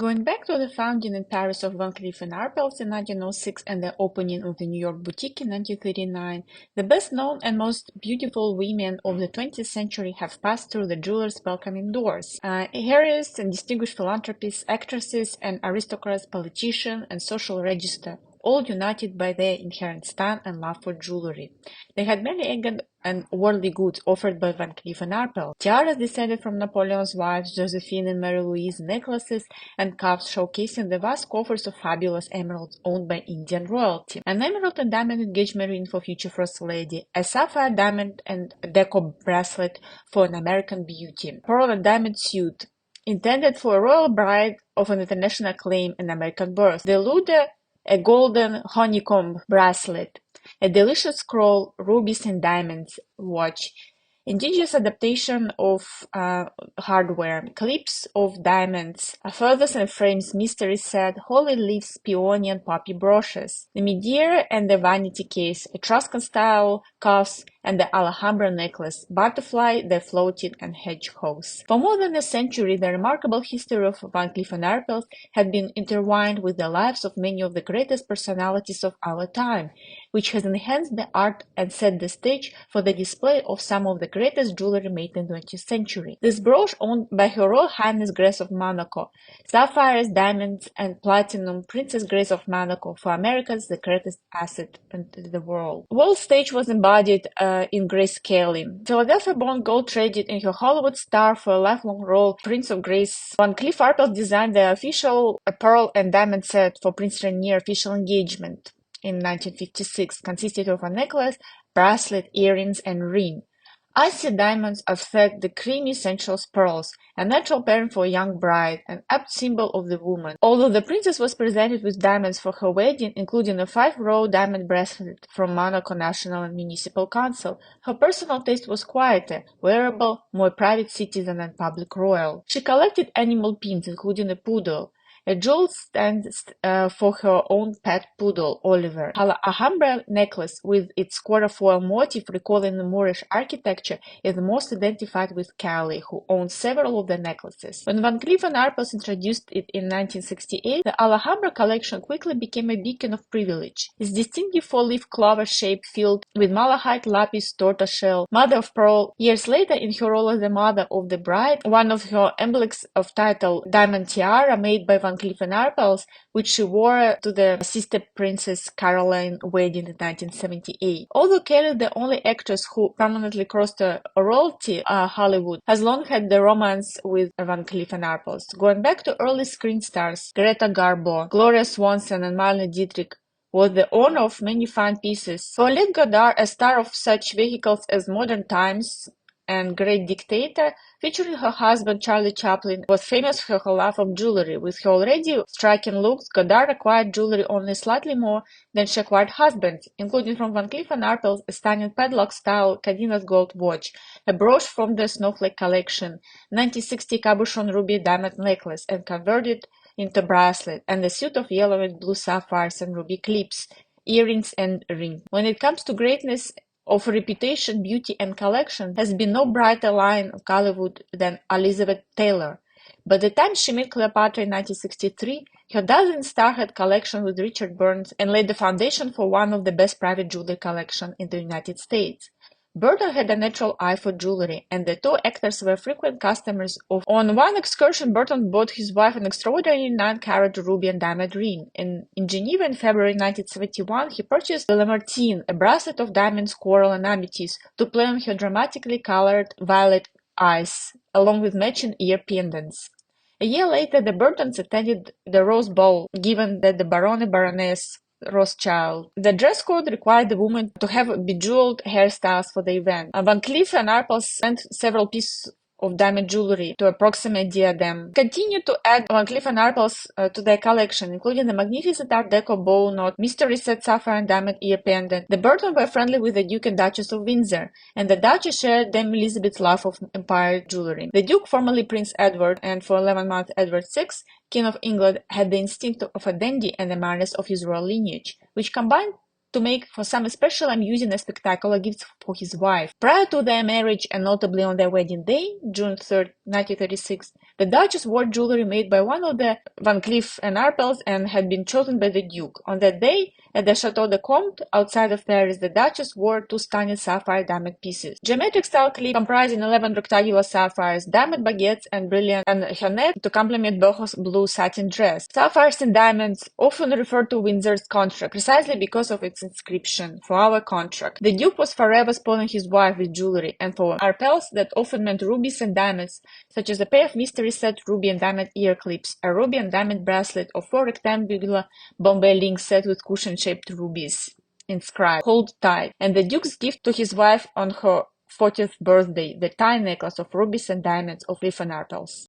Going back to the founding in Paris of Van Cleef and Arpels in 1906 and the opening of the New York boutique in 1939, the best known and most beautiful women of the 20th century have passed through the jeweler's welcoming doors. Heiresses and distinguished philanthropists, actresses and aristocrats, politicians and social register, all united by their inherent style and love for jewelry. They had many elegant and worldly goods offered by Van Cleef and Arpels. Tiaras descended from Napoleon's wives, Josephine and Mary Louise, necklaces and cuffs showcasing the vast coffers of fabulous emeralds owned by Indian royalty, an emerald and diamond engagement ring for future First Lady, a sapphire diamond and deco bracelet for an American beauty, pearl and diamond suit, intended for a royal bride of an international acclaim and American birth, the Lude, a golden honeycomb bracelet, a delicious scroll, rubies and diamonds watch, indigenous adaptation of hardware, clips of diamonds, feathers and frames, mystery set, holy leaves, peony and poppy brooches, the Midier and the vanity case, Etruscan-style cuffs, and the Alhambra necklace, butterfly, the floating and hedgehogs. For more than a century, the remarkable history of Van Cleef & Arpels had been intertwined with the lives of many of the greatest personalities of our time, which has enhanced the art and set the stage for the display of some of the greatest jewelry made in the 20th century. This brooch, owned by Her Royal Highness Grace of Monaco, sapphires, diamonds, and platinum, Princess Grace of Monaco, for Americans the greatest asset in the world. World stage was embodied in Grace Kelly. Philadelphia-born gold traded in her Hollywood star for a lifelong role, Prince of Grace. Van Cleef Arpels designed the official pearl and diamond set for Prince Rainier's official engagement in 1956, consisted of a necklace, bracelet, earrings, and ring. Icy diamonds affect the creamy sensual pearls, a natural pairing for a young bride, an apt symbol of the woman. Although the princess was presented with diamonds for her wedding, including a 5-row diamond bracelet from Monaco National and Municipal Council, her personal taste was quieter, wearable, more private citizen and public royal. She collected animal pins, including a poodle, a jewel stand for her own pet poodle, Oliver. Her Alhambra necklace, with its quarter-foil motif recalling the Moorish architecture, is most identified with Kelly, who owns several of the necklaces. When Van Cleef & Arpels introduced it in 1968, the Alhambra collection quickly became a beacon of privilege. Its distinctive 4-leaf clover-shaped filled with malachite, lapis, tortoiseshell, mother of pearl. Years later, in her role as the mother of the bride, one of her emblems of title, diamond tiara made by Van Cleef & Arpels, which she wore to the sister Princess Caroline wedding in 1978. Although Kelly, the only actress who permanently crossed royalty Hollywood, has long had the romance with Van Cleef & Arpels. Going back to early screen stars, Greta Garbo, Gloria Swanson, and Marlene Dietrich was the owner of many fine pieces. Paulette Goddard, a star of such vehicles as Modern Times and Great Dictator, featuring her husband Charlie Chaplin, was famous for her love of jewelry. With her already striking looks, Goddard acquired jewelry only slightly more than she acquired husbands, including from Van Cleef & Arpels a stunning padlock-style Cadina's gold watch, a brooch from the Snowflake collection, 1960 cabochon ruby diamond necklace and converted into bracelet, and a suit of yellow and blue sapphires and ruby clips, earrings and ring. When it comes to greatness of reputation, beauty, and collection, has been no brighter line of Hollywood than Elizabeth Taylor. By the time she met Cleopatra in 1963, her dazzling had collection with Richard Burns and laid the foundation for one of the best private jewelry collections in the United States. Burton had a natural eye for jewelry, and the two actors were frequent customers of. On one excursion, Burton bought his wife an extraordinary 9-carat ruby and diamond ring. In Geneva in February 1971, he purchased the Lamartine, a bracelet of diamonds, coral, and amethyst, to play on her dramatically colored violet eyes, along with matching ear pendants. A year later, the Burtons attended the Rose Bowl, given that the Baron and Baroness Rothschild. The dress code required the woman to have bejeweled hairstyles for the event. Van Cleef & Arpels sent several pieces of diamond jewelry to approximate diadem. Continued to add Van Cleef & Arpels to their collection, including the magnificent Art Deco bow knot, mystery set sapphire and diamond ear pendant. The Burtons were friendly with the Duke and Duchess of Windsor, and the Duchess shared Dame Elizabeth's love of empire jewelry. The Duke, formerly Prince Edward, and for 11 months Edward VI, King of England, had the instinct of a dandy and the manners of his royal lineage, which combined to make for some special amusing and spectacular gifts for his wife. Prior to their marriage and notably on their wedding day, June 3rd, 1936, the Duchess wore jewelry made by one of the Van Cleef and Arpels and had been chosen by the Duke. On that day, at the Chateau de Comte, outside of Paris, the Duchess wore 2 stunning sapphire diamond pieces. Geometric style clip comprising 11 rectangular sapphires, diamond baguettes, and brilliant and her neck to complement Boho's blue satin dress. Sapphires and diamonds often refer to Windsor's contract, precisely because of its inscription, "For our contract." The Duke was forever spoiling his wife with jewelry, and for Arpels that often meant rubies and diamonds, such as a pair of mystery set ruby and diamond ear clips, a ruby and diamond bracelet, or 4 rectangular Bombay links set with cushion-shaped rubies inscribed "Hold tight," and the Duke's gift to his wife on her 40th birthday, the tie necklace of rubies and diamonds of Cleef and Arpels.